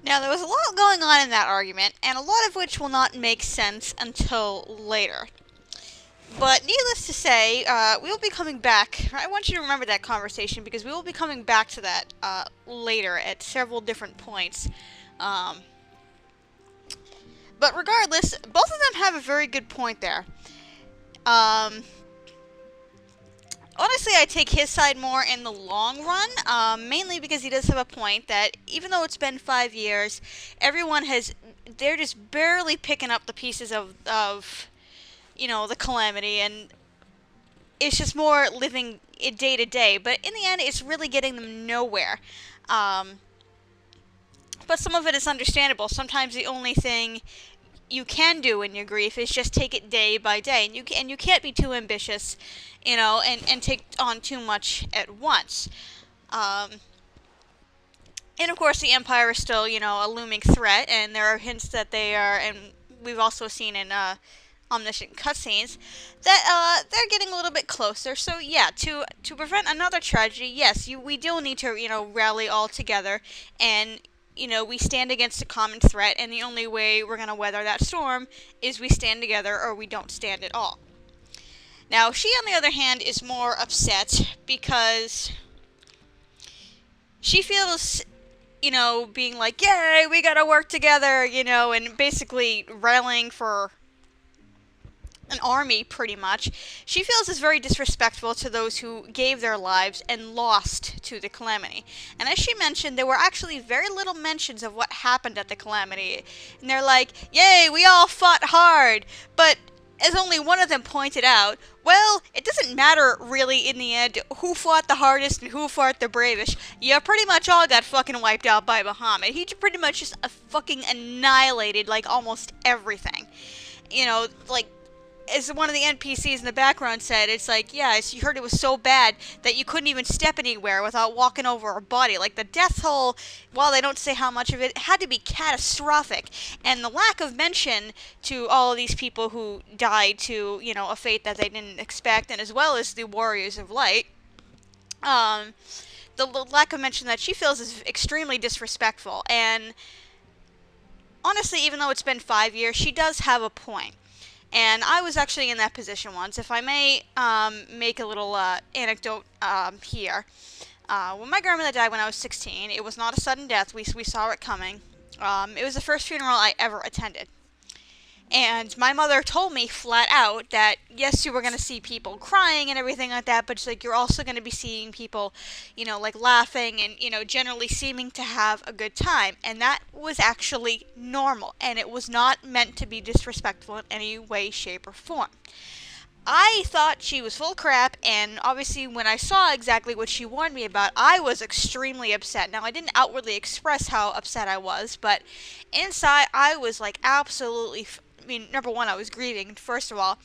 Now, there was a lot going on in that argument, and a lot of which will not make sense until later. But needless to say, we will be coming back. I want you to remember that conversation because we will be coming back to that later at several different points. Um, but regardless, both of them have a very good point there. Um, Honestly, I take his side more in the long run, mainly because he does have a point that even though it's been 5 years, everyone has, they're just barely picking up the pieces of the Calamity, and it's just more living it day to day, but in the end, it's really getting them nowhere. Um, but some of it is understandable. Sometimes the only thing you can do in your grief is just take it day by day, and you can't be too ambitious, and take on too much at once. Um, and of course, the Empire is still, a looming threat, and there are hints that they are, and we've also seen in omniscient cutscenes that they're getting a little bit closer. So yeah, to prevent another tragedy, yes, we do need to rally all together, and we stand against a common threat, and the only way we're going to weather that storm is we stand together or we don't stand at all. Now, she, on the other hand, is more upset because she feels, being like, yay, we gotta work together, and basically rallying for an army, pretty much. She feels is very disrespectful to those who gave their lives and lost to the Calamity. And as she mentioned, there were actually very little mentions of what happened at the Calamity. And they're like, yay, we all fought hard. But as only one of them pointed out, well, it doesn't matter really in the end who fought the hardest and who fought the bravest. You pretty much all got fucking wiped out by Bahamut. He pretty much just fucking annihilated like almost everything. Like, as one of the NPCs in the background said, it's like, yeah, you heard it was so bad that you couldn't even step anywhere without walking over a body. Like, the death toll, while they don't say how much of it, had to be catastrophic. And the lack of mention to all of these people who died to, a fate that they didn't expect, and as well as the Warriors of Light, the lack of mention that she feels is extremely disrespectful. And honestly, even though it's been 5 years, she does have a point. And I was actually in that position once. If I may make a little anecdote here. When my grandmother died when I was 16, it was not a sudden death. We saw it coming. It was the first funeral I ever attended. And my mother told me flat out that, yes, you were going to see people crying and everything like that, but it's like you're also going to be seeing people, like laughing and, generally seeming to have a good time. And that was actually normal, and it was not meant to be disrespectful in any way, shape, or form. I thought she was full of crap, and obviously when I saw exactly what she warned me about, I was extremely upset. Now, I didn't outwardly express how upset I was, but inside I was like absolutely number one, I was grieving, first of all,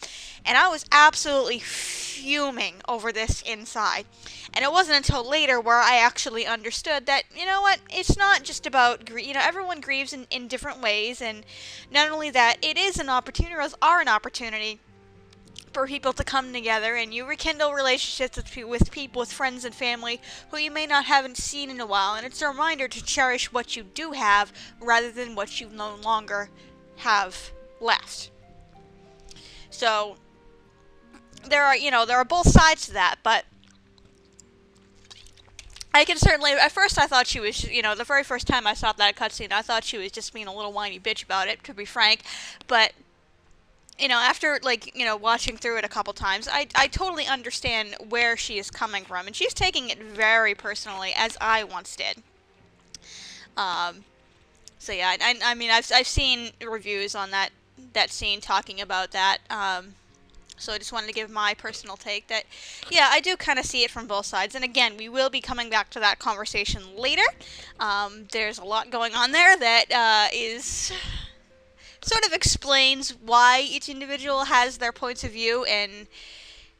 and I was absolutely fuming over this inside. And it wasn't until later where I actually understood that, it's not just about everyone grieves in different ways, and not only that, it is an opportunity, or an opportunity for people to come together, and you rekindle relationships with people, with friends and family who you may not haven't seen in a while, and it's a reminder to cherish what you do have rather than what you no longer have left. So there are both sides to that, but I can certainly, at first I thought she was, the very first time I saw that cutscene, I thought she was just being a little whiny bitch about it, to be frank, but after, watching through it a couple times, I totally understand where she is coming from, and she's taking it very personally, as I once did. So yeah, I mean, I've seen reviews on that scene talking about that, so I just wanted to give my personal take that, yeah, I do kind of see it from both sides, and again, we will be coming back to that conversation later. There's a lot going on there that is sort of explains why each individual has their points of view and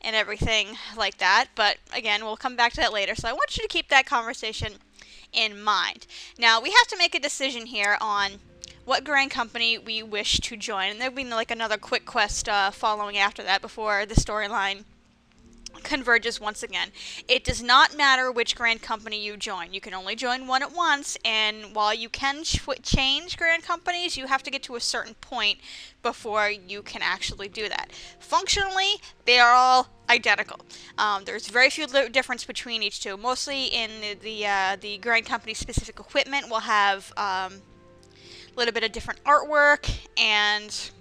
everything like that, but again, we'll come back to that later, so I want you to keep that conversation in mind. Now, we have to make a decision here on what Grand Company we wish to join, and there'll be like another quick quest following after that before the storyline converges once again. It does not matter which grand company you join. You can only join one at once, and while you can change grand companies, you have to get to a certain point before you can actually do that. Functionally, they are all identical. There's very few difference between each two. Mostly in the grand company specific equipment will have a little bit of different artwork, and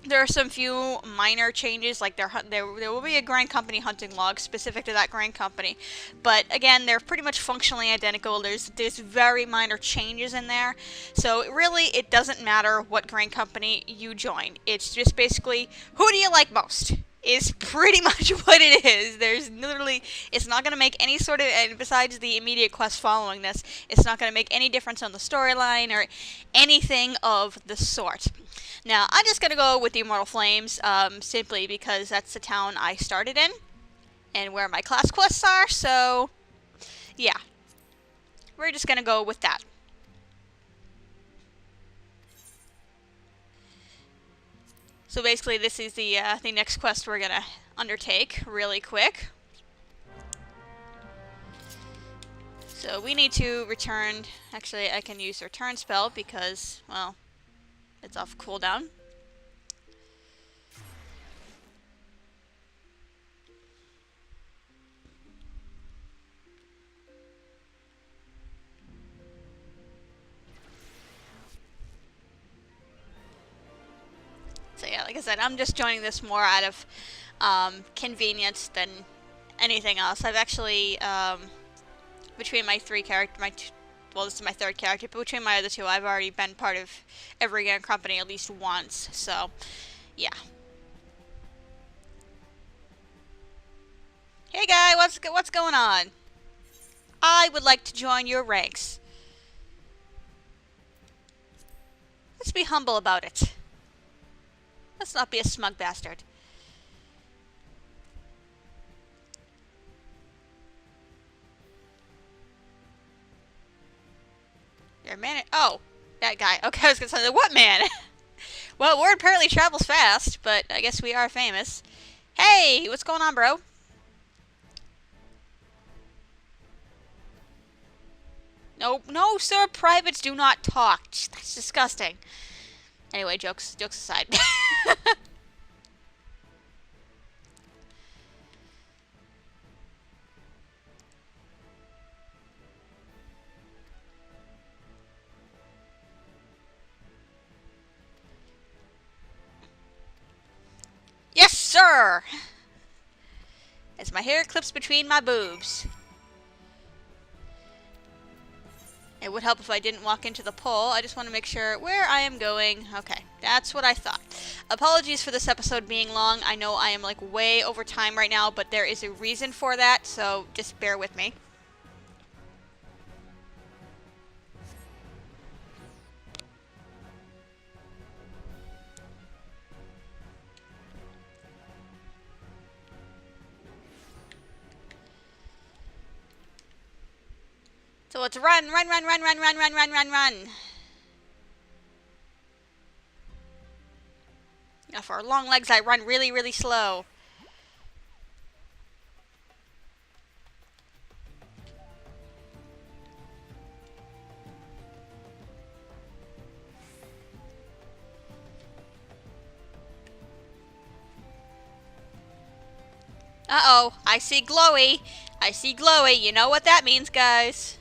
there are some few minor changes, like there will be a grand company hunting log specific to that grand company, but again, they're pretty much functionally identical. There's very minor changes in there, so really it doesn't matter what grand company you join. It's just basically, who do you like most? Is pretty much what it is. There's literally, it's not going to make any sort of, and besides the immediate quest following this, it's not going to make any difference on the storyline or anything of the sort. Now, I'm just going to go with the Immortal Flames, simply because that's the town I started in, and where my class quests are, so, yeah. We're just going to go with that. So basically, this is the next quest we're going to undertake really quick. So we need to return, actually I can use return spell because, well, it's off cooldown. So yeah, like I said, I'm just joining this more out of convenience than anything else. I've actually, between my three characters, well, this is my third character, but between my other two, I've already been part of every grand company at least once, so, yeah. Hey guy, what's going on? I would like to join your ranks. Let's be humble about it. Let's not be a smug bastard. Your man? Oh, that guy. Okay, I was gonna say, what man? Well, word apparently travels fast, but I guess we are famous. Hey, what's going on, bro? No, sir, privates do not talk. That's disgusting. Anyway, jokes aside. Yes, sir! As my hair clips between my boobs. It would help if I didn't walk into the pole. I just want to make sure where I am going. Okay, that's what I thought. Apologies for this episode being long. I know I am like way over time right now, but there is a reason for that, so just bear with me. So let's run. Now for long legs, I run really slow. Uh-oh, I see glowy. I see glowy. You know what that means, guys.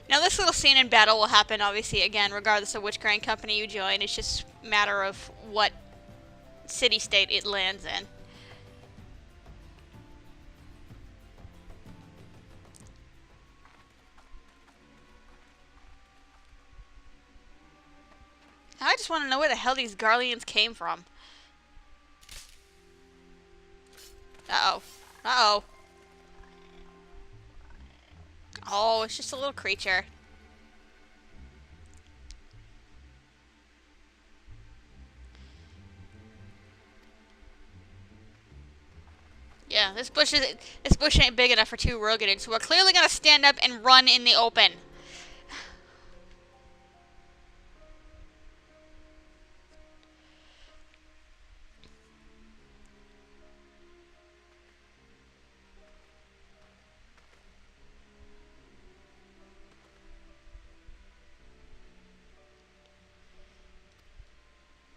Now this little scene in battle will happen, obviously, again, regardless of which grand company you join. It's just a matter of what city-state it lands in. I just want to know where the hell these Garleans came from. Uh-oh. Uh-oh. Oh, it's just a little creature. Yeah, this bush ain't big enough for two Rogadins, so we're clearly gonna stand up and run in the open.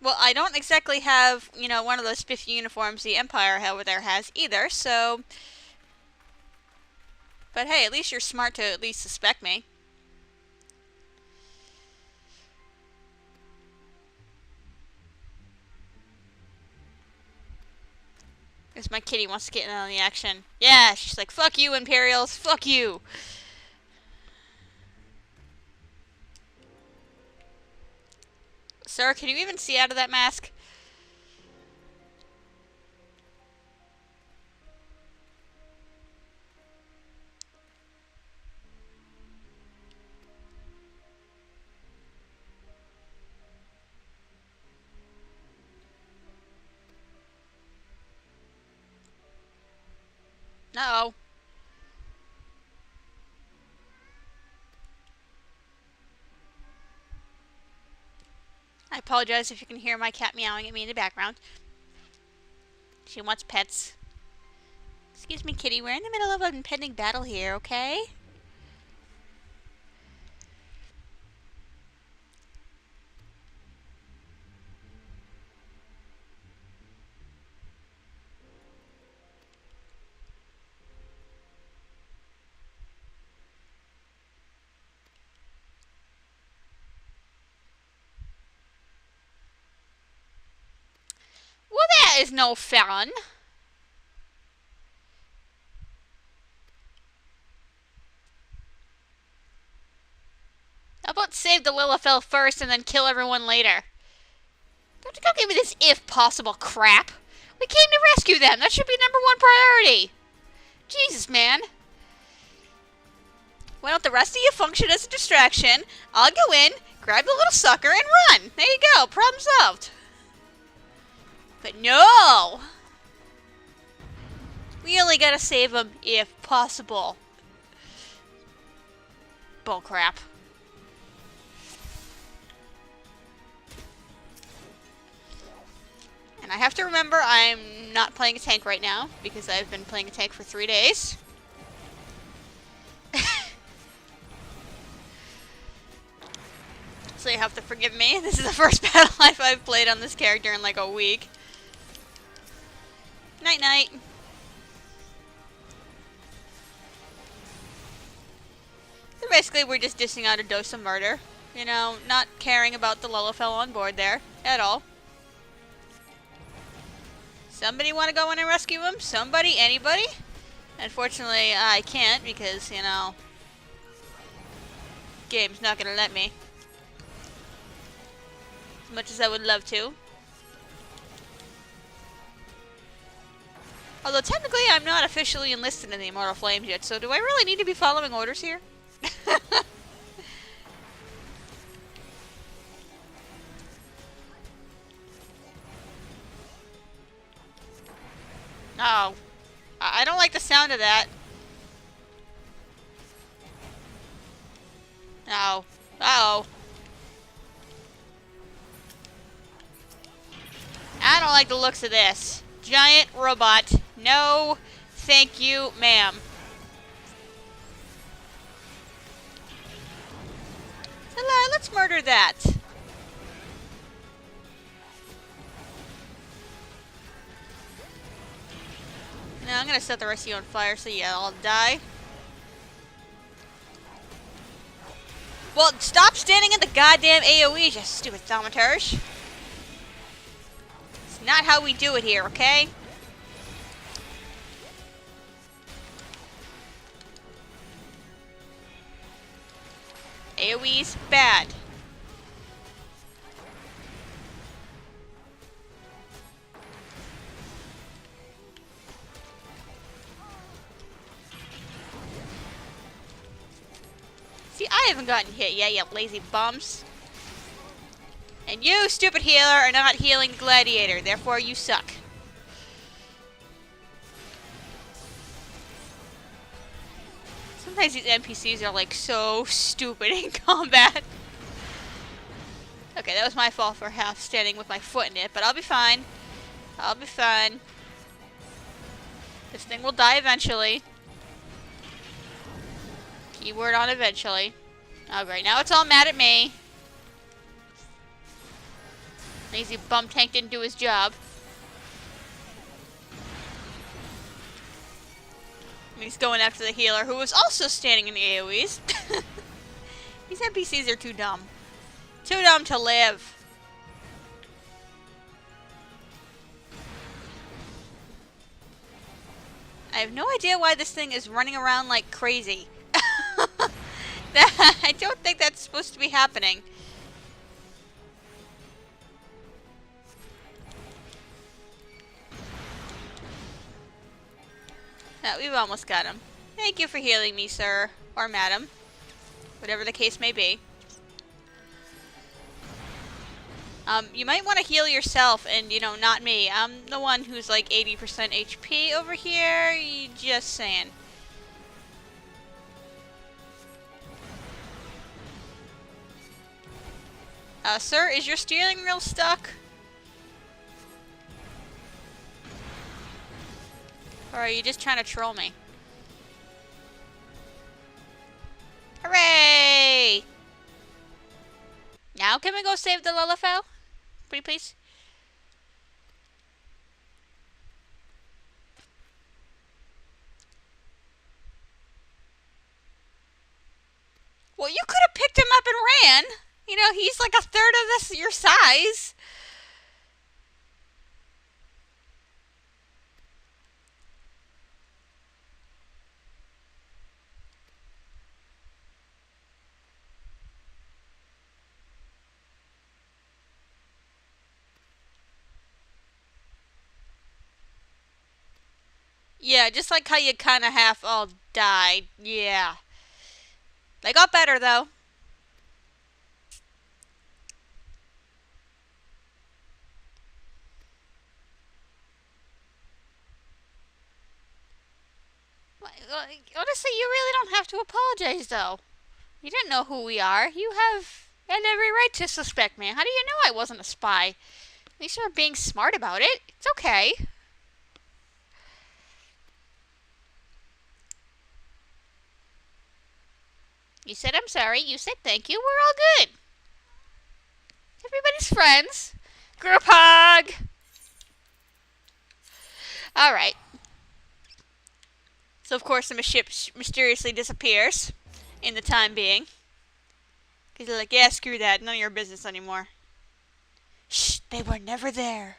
Well, I don't exactly have, you know, one of those spiffy uniforms the Empire over there has either, so... But hey, at least you're smart to at least suspect me. Because my kitty wants to get in on the action. Yeah, she's like, fuck you, Imperials, fuck you! Sir, can you even see out of that mask? No. I apologize if you can hear my cat meowing at me in the background. She wants pets. Excuse me, kitty. We're in the middle of an impending battle here, okay? Well, that is no fun. How about save the Lilithel first and then kill everyone later? Don't you go give me this if possible crap. We came to rescue them. That should be #1 priority. Jesus, man. Why don't the rest of you function as a distraction? I'll go in, grab the little sucker, and run. There you go. Problem solved. But no! We only gotta save him if possible. Bullcrap. And I have to remember I'm not playing a tank right now, because I've been playing a tank for 3 days. So you have to forgive me. This is the first battle life I've played on this character in like a week. Night night. So basically we're just dishing out a dose of murder. You know, not caring about the Lilithel on board there at all. Somebody want to go in and rescue him? Somebody? Anybody? Unfortunately, I can't because, you know, game's not going to let me. As much as I would love to. Although technically I'm not officially enlisted in the Immortal Flames yet, so do I really need to be following orders here? No. I don't like the sound of that. No. Uh-oh. I don't like the looks of this. Giant robot. No, thank you, ma'am. Hello, let's murder that. No, I'm gonna set the rest of you on fire so you all die. Well, stop standing in the goddamn AoE, you stupid thaumaturge. It's not how we do it here, okay? AoE's bad. See, I haven't gotten hit yet, you lazy bums. And you, stupid healer, are not healing the gladiator, therefore you suck. Sometimes these NPCs are like so stupid in combat. Okay, that was my fault for half standing with my foot in it, but I'll be fine. I'll be fine. This thing will die eventually. Keyword on eventually. Oh great, now it's all mad at me. Lazy bum tank didn't do his job. He's going after the healer, who was also standing in the AoEs. These NPCs are too dumb. Too dumb to live. I have no idea why this thing is running around like crazy. I don't think that's supposed to be happening. No, we've almost got him. Thank you for healing me, sir. Or madam. Whatever the case may be. You might want to heal yourself and, you know, not me. I'm the one who's like 80% HP over here. Just saying. Sir, is your steering wheel stuck? Or are you just trying to troll me? Hooray! Now can we go save the Lullafell? Pretty please? Well, you could have picked him up and ran. You know, he's like a third of your size. Yeah, just like how you kind of half all died. Yeah. They got better, though. Honestly, you really don't have to apologize, though. You didn't know who we are. You had every right to suspect me. How do you know I wasn't a spy? At least you're being smart about it. It's okay. You said I'm sorry. You said thank you. We're all good. Everybody's friends. Group hug. Alright. So, of course, the ship mysteriously disappears in the time being. Because they're like, yeah, screw that. None of your business anymore. Shh, they were never there.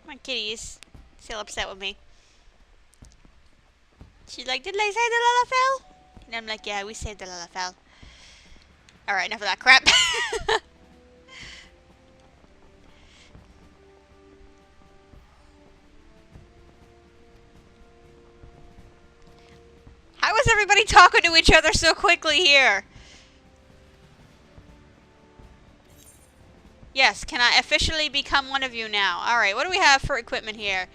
My kitty's still upset with me. She's like, did I say the Lullafell? And I'm like, yeah, we saved the Lullafell. Alright, enough of that crap. How is everybody talking to each other so quickly here? Yes, can I officially become one of you now? Alright, what do we have for equipment here?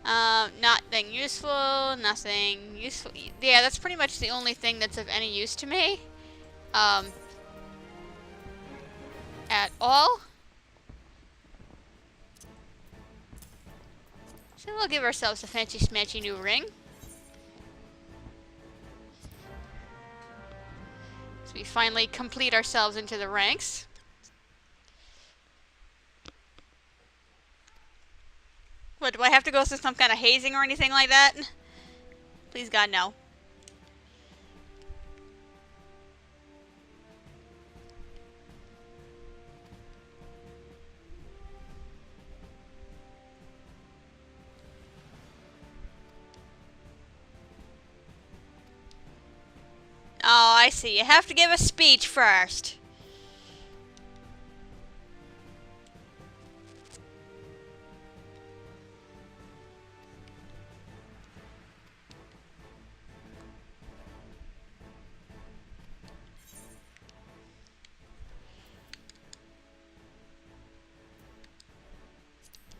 Nothing useful, nothing useful. Yeah, that's pretty much the only thing that's of any use to me. At all. So we'll give ourselves a fancy smanchy new ring. So we finally complete ourselves into the ranks. What, do I have to go through some kind of hazing or anything like that? Please God, no. Oh, I see. You have to give a speech first.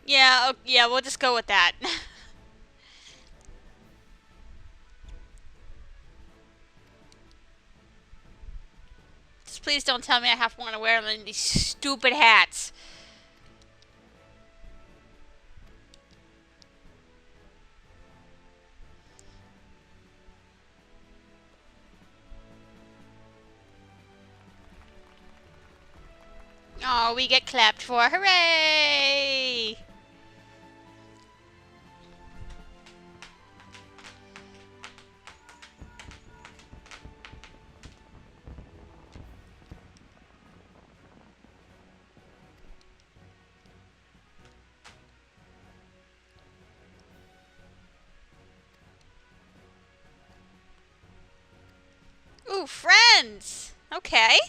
Yeah, yeah, we'll just go with that. Just please don't tell me I have to want to wear one of these stupid hats. Oh, we get clapped for. Hooray! Ooh, friends! Okay.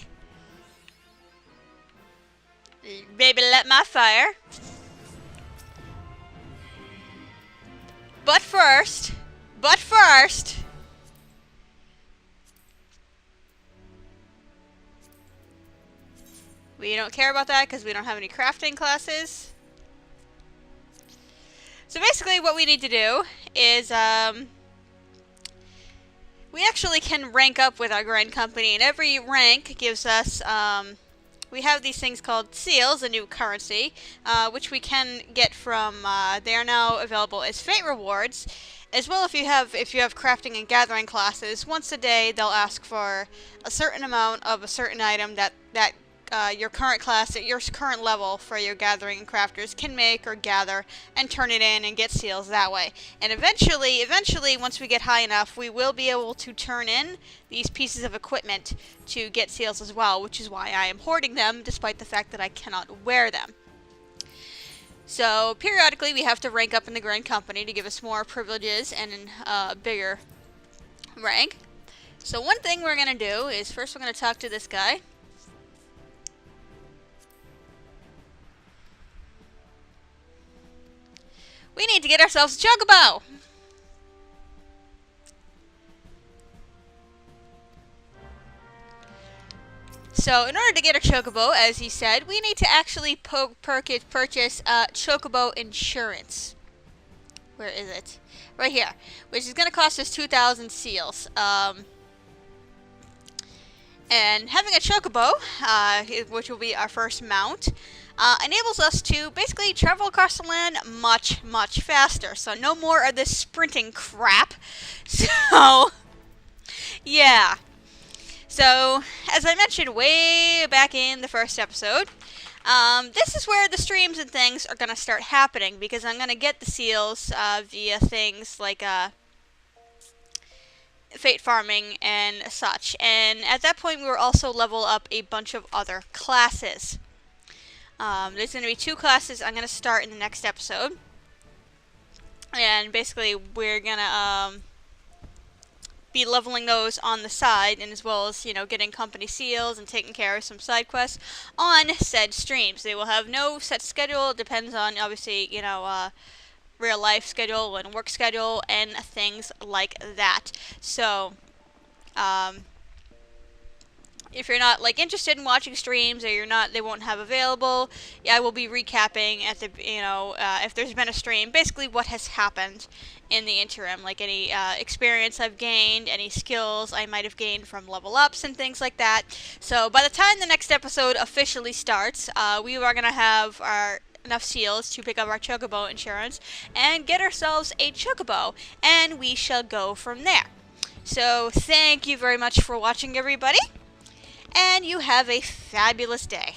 Baby, let my fire. But first... We don't care about that because we don't have any crafting classes. So basically what we need to do is, we actually can rank up with our grind company, and every rank gives us, we have these things called seals, a new currency, which we can get from, they are now available as fate rewards. As well, if you have crafting and gathering classes, once a day they'll ask for a certain amount of a certain item that your current class at your current level for your gathering and crafters can make or gather and turn it in and get seals that way. And eventually, once we get high enough, we will be able to turn in these pieces of equipment to get seals as well, which is why I am hoarding them, despite the fact that I cannot wear them. So periodically we have to rank up in the Grand Company to give us more privileges and a bigger rank. So one thing we're going to do is first we're going to talk to this guy. We need to get ourselves a Chocobo! So in order to get a Chocobo, as he said, we need to actually purchase Chocobo insurance. Where is it? Right here. Which is going to cost us 2,000 seals. And having a Chocobo, which will be our first mount, enables us to basically travel across the land much, much faster. So no more of this sprinting crap. So, yeah. So, as I mentioned way back in the first episode, this is where the streams and things are going to start happening, because I'm going to get the seals via things like fate farming and such. And at that point, we will also level up a bunch of other classes. There's going to be 2 classes I'm going to start in the next episode. And basically, we're going to be leveling those on the side, and as well as, you know, getting company seals and taking care of some side quests on said streams. They will have no set schedule. It depends on, obviously, you know, real life schedule and work schedule and things like that. So, if you're not like interested in watching streams, or you're not, they won't have available. Yeah, I will be recapping at the, you know, if there's been a stream, basically what has happened in the interim, like any experience I've gained, any skills I might have gained from level ups and things like that. So by the time the next episode officially starts, we are gonna have enough seals to pick up our Chocobo insurance and get ourselves a Chocobo, and we shall go from there. So thank you very much for watching, everybody. And you have a fabulous day.